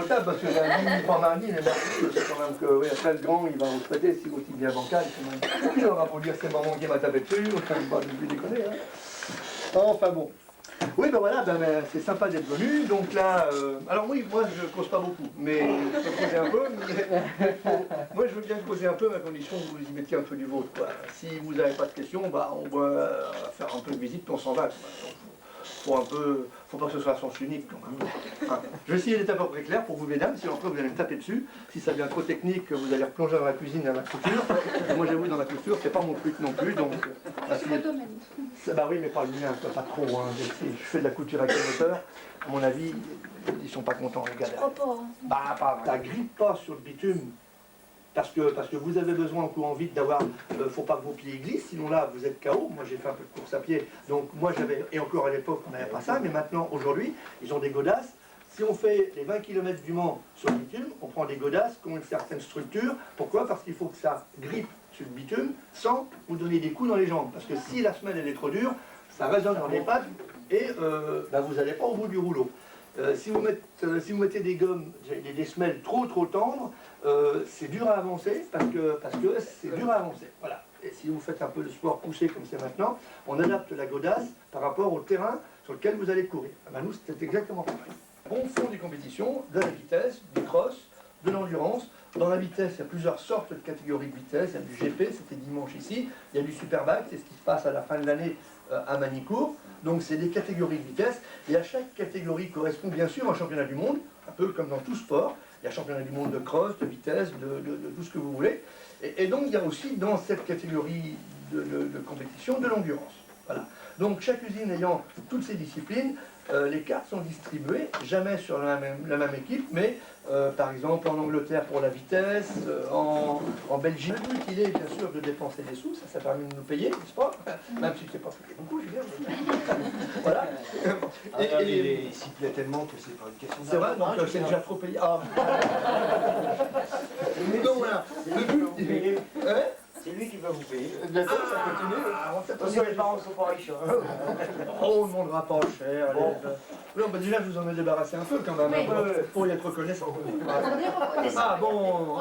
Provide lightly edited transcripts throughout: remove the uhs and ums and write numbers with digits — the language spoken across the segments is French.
potable, parce que j'ai un par mardi, c'est quand même que, oui, après le grand, il va vous traiter, si aussi bien bancal, quand même. Il aura pour dire c'est maman qui m'a tapé dessus, enfin, il va plus déconner, hein. Enfin bon. Oui, ben voilà, ben, c'est sympa d'être venu. Donc là, alors oui, moi je cause pas beaucoup, mais je peux causer un peu. Moi je veux bien causer un peu, à condition que vous y mettiez un peu du vôtre, quoi. Si vous n'avez pas de questions, bah, on va faire un peu de visite, puis on s'en va. Faut pas que ce soit à sens unique quand même. Enfin, je vais essayer d'être à peu près clair pour vous mesdames, si après vous allez me taper dessus. Si ça devient trop technique, vous allez replonger dans la cuisine dans la couture. Et moi j'avoue dans la couture, c'est pas mon truc non plus, donc. C'est mon domaine. Bah oui, mais pas le mien, pas trop. Hein. Je fais de la couture avec les moteurs. À mon avis, ils sont pas contents les gars. Je crois pas. Bah, t'agrippes pas sur le bitume. Parce que vous avez besoin en courant vite d'avoir, faut pas que vos pieds glissent, sinon là vous êtes KO. Moi j'ai fait un peu de course à pied, donc moi j'avais, et encore à l'époque on n'avait pas ça, mais maintenant aujourd'hui ils ont des godasses. Si on fait les 20 km du Mans sur le bitume, on prend des godasses qui ont une certaine structure. Pourquoi? Parce qu'il faut que ça grippe sur le bitume sans vous donner des coups dans les jambes. Parce que si la semelle elle est trop dure, ça résonne dans les pattes et vous n'allez pas au bout du rouleau. Si vous mettez des gommes, des semelles trop tendres, c'est dur à avancer parce que c'est dur à avancer. Voilà. Et si vous faites un peu de sport poussé comme c'est maintenant, on adapte la godasse par rapport au terrain sur lequel vous allez courir. Ah ben nous, c'est exactement pareil. On fait des compétitions, de la vitesse, du cross, de l'endurance. Dans la vitesse, il y a plusieurs sortes de catégories de vitesse. Il y a du GP, c'était dimanche ici. Il y a du Superbike, c'est ce qui se passe à la fin de l'année à Manicourt. Donc c'est des catégories de vitesse. Et à chaque catégorie correspond bien sûr un championnat du monde, un peu comme dans tout sport. Il y a championnat du monde de cross, de vitesse, de tout ce que vous voulez. Et donc il y a aussi dans cette catégorie de compétition de l'endurance. Voilà. Donc chaque usine ayant toutes ces disciplines, les cartes sont distribuées, jamais sur la même équipe, mais par exemple en Angleterre pour la vitesse, en Belgique. Le but il est bien sûr de dépenser des sous, ça permet de nous payer, n'est-ce pas? Même si c'est pas payé beaucoup, je veux dire. Voilà. Il s'y plaît tellement que c'est pas une question C'est vrai, donc c'est déjà trop payé. Ah. Donc voilà, le but. C'est lui qui va vous payer. Bientôt, ça continue. Parce que les parents sont pas riches. Oh, on ne demandera pas cher. Allez. Non, bah déjà, je vous en ai débarrassé un peu quand même, Oui. pour y être reconnaissant. Ah bon.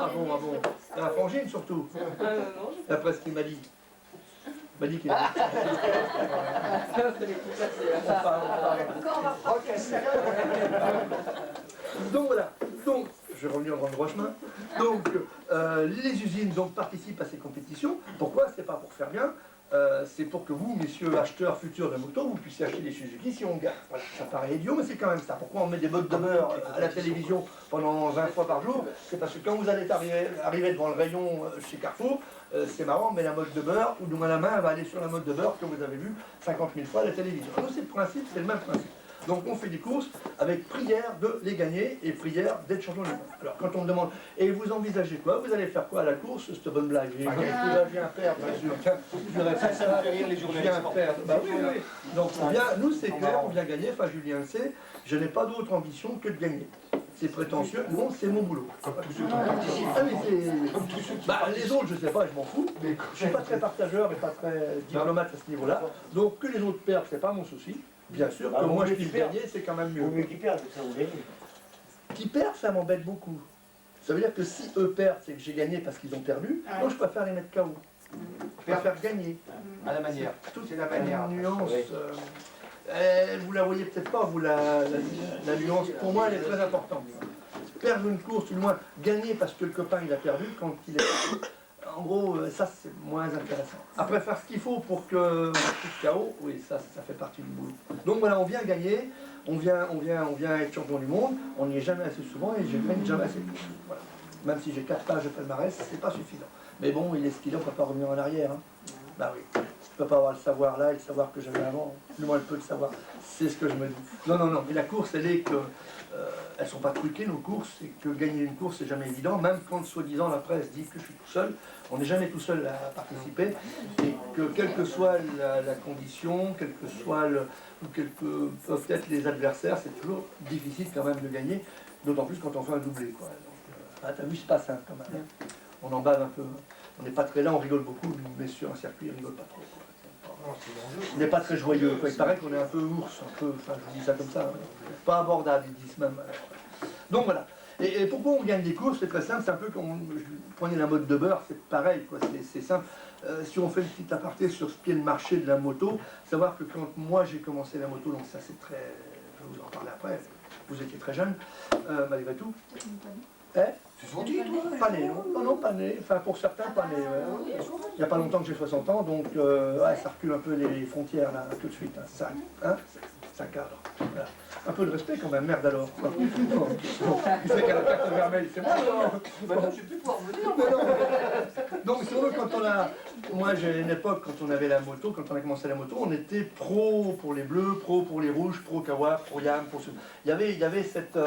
La frangine surtout. D'après ce qu'il m'a dit. Il m'a dit qu'il a Donc voilà. Donc, je vais revenir dans le droit chemin. Donc, les usines donc, participent à ces compétitions. Pourquoi? C'est pas pour faire bien. C'est pour que vous, messieurs acheteurs futurs de motos, vous puissiez acheter des Suzuki si on gagne. Voilà. Ça paraît idiot, mais c'est quand même ça. Pourquoi on met des bottes de beurre à la télévision pendant 20 fois par jour? C'est parce que quand vous allez arriver devant le rayon chez Carrefour, c'est marrant, mais la mode de beurre, ou du moins la main va aller sur la mode de beurre que vous avez vu 50 000 fois à la télévision. Donc c'est le principe, c'est le même principe. Donc on fait des courses avec prière de les gagner et prière d'être champion du monde. Alors quand on me demande, et vous envisagez quoi? Vous allez faire quoi à la course? Cette bonne blague. Je viens perdre, bien sûr. Ça fait rire les journalistes. Je viens perdre. Bah oui. Donc nous c'est clair, on vient gagner, enfin Julien le sait, je n'ai pas d'autre ambition que de gagner. C'est prétentieux, non, c'est mon boulot. Comme tous ceux qui participent. Ah, mais les autres, je sais pas, je m'en fous. Mais je suis pas très partageur et pas très diplomate à ce niveau-là. Donc que les autres perdent, c'est pas mon souci. Bien sûr, que moi je puisse gagner, c'est quand même mieux. Vaut mieux qu'ils perdent, ça vous gagnez. Qui perdent, ça m'embête beaucoup. Ça veut dire que si eux perdent, c'est que j'ai gagné parce qu'ils ont perdu. Non, je préfère les mettre KO. Je préfère gagner. À la manière. C'est la manière. Nuance. Oui. Vous la voyez peut-être pas, vous, la nuance. Pour moi, elle est très importante. Perdre une course, ou du moins gagner parce que le copain il a perdu quand il est. En gros, ça c'est moins intéressant. Après, faire ce qu'il faut pour que tout KO, oui, ça fait partie du boulot. Donc voilà, on vient gagner, on vient être champion du monde, on n'y est jamais assez souvent et je ne gagne jamais assez de courses. Voilà. Même si j'ai 4 pages de palmarès, c'est pas suffisant. Mais bon, il est ce qu'il est, on ne peut pas revenir en arrière. Hein. Bah oui. Je ne peux pas avoir le savoir là et le savoir que j'avais avant. Du moins, elle peut le savoir. C'est ce que je me dis. Non. Mais la course, elle est que. Elles ne sont pas truquées, nos courses, et que gagner une course, c'est jamais évident. Même quand, soi-disant, la presse dit que je suis tout seul, on n'est jamais tout seul à participer. Et que, quelle que soit la condition, quel que soit ou quels que peuvent être les adversaires, c'est toujours difficile quand même de gagner. D'autant plus quand on fait un doublé. Quoi. Donc, t'as vu, c'est pas simple quand même. On en bave un peu. On n'est pas très là, on rigole beaucoup, mais sur un circuit, on rigole pas trop. Quoi. On n'est pas très joyeux. Quoi. Il paraît qu'on est un peu ours, un peu, enfin je vous dis ça comme ça, pas abordable, ils disent même. Donc voilà. Et pourquoi on gagne des courses? C'est très simple, c'est un peu comme je prenais la mode de beurre, c'est pareil, quoi, c'est simple. Si on fait le petit aparté sur ce qui est le marché de la moto, savoir que quand moi j'ai commencé la moto, donc ça c'est très... je vais vous en parler après, vous étiez très jeune, malgré tout. C'est gentil, toi. Pas né, non, pas né, enfin pour certains pas né. Il n'y a pas longtemps que j'ai 60 ans, donc ouais, ça recule un peu les frontières là, tout de suite, ça cadre. Voilà. Un peu de respect quand même, merde alors. Il sait qu'à la carte vermeille, c'est moi. Maintenant, je ne vais plus pouvoir venir. Donc si on veut, quand on a... Moi j'ai une époque, quand on avait la moto, quand on a commencé la moto, on était pro pour les bleus, pro pour les rouges, pro Kawa, pro Yam, pour ce... Il y avait cette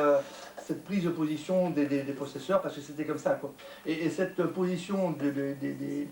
prise de position des possesseurs, parce que c'était comme ça, quoi. Et cette position des